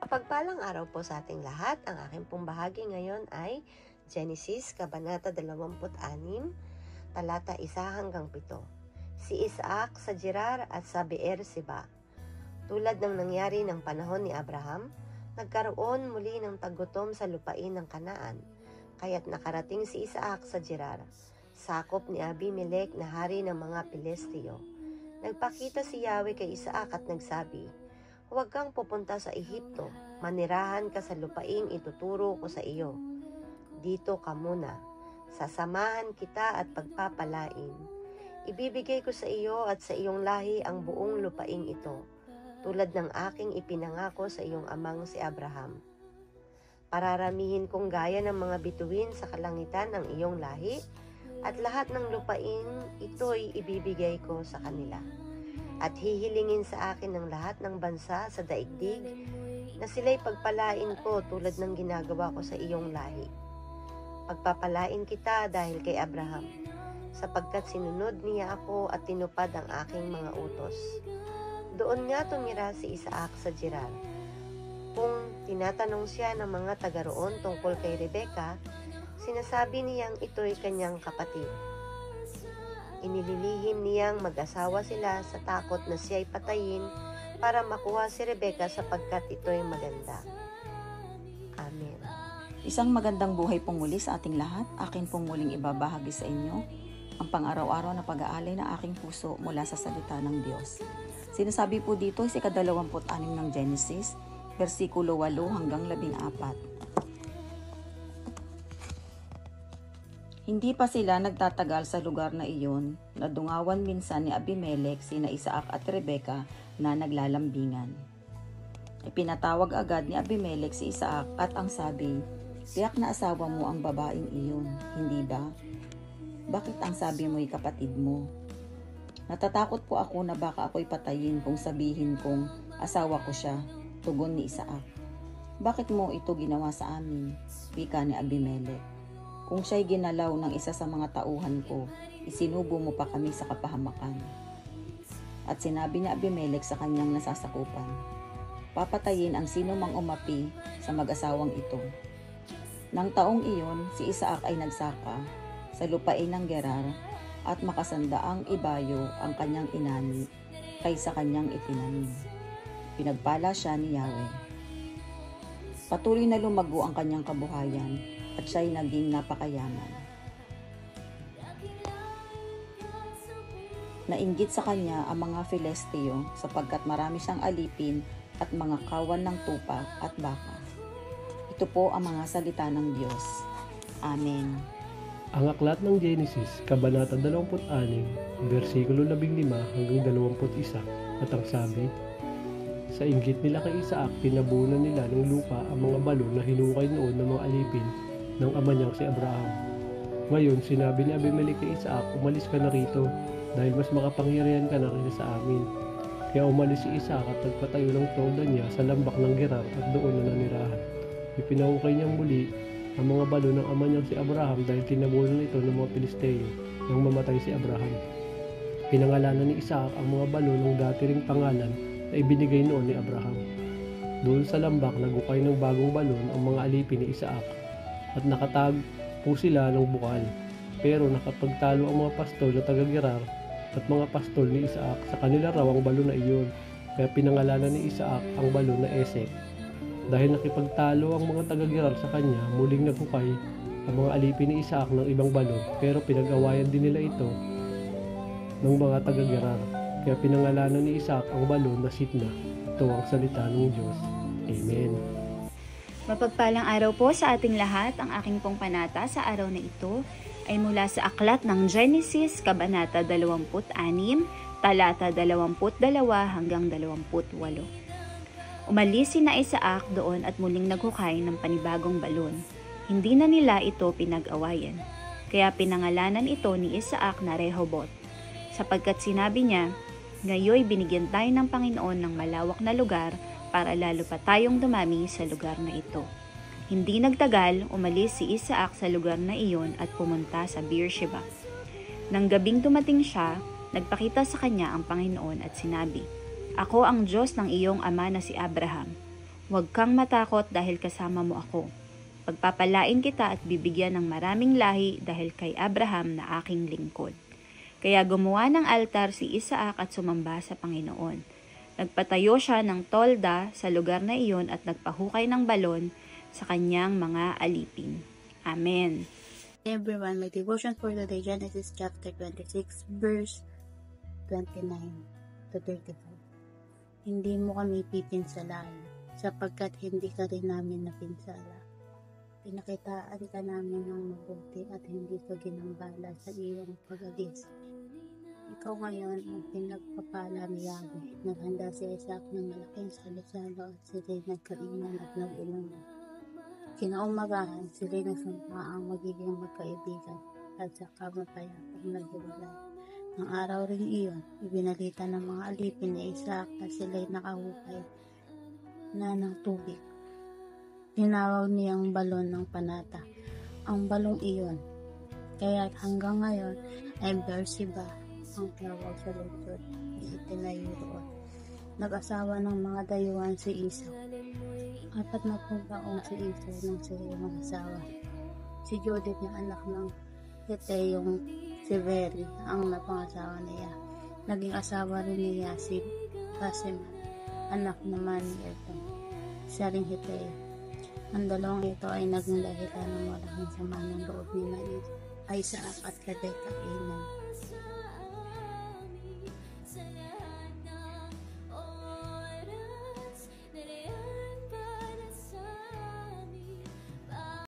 Mapagpalang araw po sa ating lahat. Ang aking pong bahagi ngayon ay Genesis, Kabanata 26, talata 1 hanggang 7. Si Isaac sa Gerar at sa Beer-Seba. Tulad ng nangyari ng panahon ni Abraham, nagkaroon muli ng tagutom sa lupain ng Kanaan, kaya't nakarating si Isaac sa Gerar, sakop ni Abimelech na hari ng mga Pilisteo. Nagpakita si Yahweh kay Isaac at nagsabi, "Huwag kang pupunta sa Ehipto, manirahan ka sa lupaing ituturo ko sa iyo. Dito ka muna, sasamahan kita at pagpapalain. Ibibigay ko sa iyo at sa iyong lahi ang buong lupaing ito, tulad ng aking ipinangako sa iyong amang si Abraham. Pararamihin kong gaya ng mga bituin sa kalangitan ang iyong lahi, at lahat ng lupaing ito'y ibibigay ko sa kanila. At hihilingin sa akin ng lahat ng bansa sa daigdig na sila'y pagpalain ko tulad ng ginagawa ko sa iyong lahi. Pagpapalain kita dahil kay Abraham, sapagkat sinunod niya ako at tinupad ang aking mga utos." Doon nga tumira si Isaac sa Gerar. Kung tinatanong siya ng mga taga roon tungkol kay Rebeka, sinasabi niyang ito'y kanyang kapatid. Inililihim niyang mag-asawa sila sa takot na siya'y patayin para makuha si Rebeka sapagkat ito'y maganda. Amen. Isang magandang buhay pong muli sa ating lahat. Akin pong muling ibabahagi sa inyo ang pang-araw-araw na pag-aalay ng aking puso mula sa salita ng Diyos. Sinasabi po dito sa 26 ng Genesis, versikulo 8 hanggang 14. Hindi pa sila nagtatagal sa lugar na iyon, nadungawan minsan ni Abimelech sina Isaac at Rebeka na naglalambingan. Ipinatawag agad ni Abimelech si Isaac at ang sabi, "Tiyak na asawa mo ang babaeng iyon, hindi ba? Bakit ang sabi mo'y kapatid mo? Natatakot po ako na baka ako'y patayin kung sabihin kong asawa ko siya," tugon ni Isaac. "Bakit mo ito ginawa sa amin?" wika ni Abimelech. "Kung siya'y ginalaw ng isa sa mga tauhan ko, isinubo mo pa kami sa kapahamakan." At sinabi ni Abimelech sa kanyang nasasakupan, "Papatayin ang sino mang umapi sa mag-asawang ito." Nang taong iyon, si Isaac ay nagsaka sa lupain ng Gerar at makasandaang ibayo ang kanyang inani kaysa kanyang itinanim. Pinagpala siya ni Yahweh. Patuloy na lumago ang kanyang kabuhayan at siya'y naging napakayaman. Nainggit sa kanya ang mga Filisteo sapagkat marami siyang alipin at mga kawan ng tupa at baka. Ito po ang mga salita ng Diyos. Amen. Ang aklat ng Genesis, Kabanata 26, versikulo 15 hanggang 21, at ang sabi, "Sa inggit nila kay Isaac, tinabunan nila ng lupa ang mga balon na hinukay noon ng mga alipin ng ama niyang si Abraham. Ngayon, sinabi ni Abimelech kay Isaac, 'Umalis ka na rito, dahil mas makapangyarihan ka na rin sa amin.' Kaya umalis si Isaac at nagpatayo ng tolda niya sa lambak ng Gerar at doon na nanirahan. Ipinahukay niyang muli ang mga balon ng ama niyang si Abraham dahil tinabunan ito ng mga Pilisteo nang mamatay si Abraham. Pinangalanan ni Isaac ang mga balon ng dati ring pangalan na ibinigay noon ni Abraham. Doon sa lambak, nagukay ng bagong balon ang mga alipin ni Isaac at nakatag po sila ng bukal. Pero nakapagtalo ang mga pastol na taga-Gerar at mga pastol ni Isaac sa kanila raw ang balon na iyon. Kaya pinangalanan ni Isaac ang balon na Esek. Dahil nakipagtalo ang mga taga-Gerar sa kanya, muling naghukay ang mga alipin ni Isaac ng ibang balon, pero pinag-awayan din nila ito ng mga taga-Gerar. Kaya pinangalanan ni Isaac ang balon na Sitna. Ito ang salita ng Diyos. Amen. Mapagpalang araw po sa ating lahat. Ang aking pong panata sa araw na ito ay mula sa aklat ng Genesis, Kabanata 26, talata 22 hanggang 28. Umalis sina Isaac doon at muling naghukay ng panibagong balon. Hindi na nila ito pinag-awayan. Kaya pinangalanan ito ni Isaac na Rehoboth, sapagkat sinabi niya, "Ngayoy binigyan tayo ng Panginoon ng malawak na lugar para lalo pa tayong dumami sa lugar na ito." Hindi nagtagal, umalis si Isaac sa lugar na iyon at pumunta sa Beer-Sheba. Nang gabing dumating siya, nagpakita sa kanya ang Panginoon at sinabi, "Ako ang Diyos ng iyong ama na si Abraham. Huwag kang matakot dahil kasama mo ako. Pagpapalain kita at bibigyan ng maraming lahi dahil kay Abraham na aking lingkod. Kaya gumawa ng altar si Isaac at sumamba sa Panginoon. Nagpatayo siya ng tolda sa lugar na iyon at nagpahukay ng balon sa kanyang mga alipin. Amen. Everyone, my devotion for today, Genesis chapter 26, verse 29 to 35. Hindi mo kami pipinsalaan, sapagkat hindi ka rin namin napinsala. Pinakitaan ka namin ng mabuti at hindi ka ginambala sa iyong pag-alis. Ikaw ngayon ang pinagpapala ni Yahweh. Naghanda si Isaac ng malaking salo-salo at sila'y nagkainan at nag-inuman. Kinaumagahan, sila'y nagsumpa ang magiging magkaibigan at saka mapayapang naghiwalay. Ang araw rin iyon, ibinalita ng mga alipin ni Isaac na sila'y nakahukay na ng tubig. Tinawag niyang balon ng panata. Ang balong iyon, kaya hanggang ngayon ay Beersheba ang tawag sa lungsod na itinayo roon. Nag-asawa ng mga dayuhan si Esau. 40 taong si Esau nang sila mag-asawa. Si Judith na anak ng Heteyong si Beri ang napangasawa niya. Naging asawa rin niya si Basimat, anak naman ni Edom, siya ring Heteo. Ang dalawang ito ay naging dahilan ng malaking sama ng loob ni Isaac at Rebekah Inan.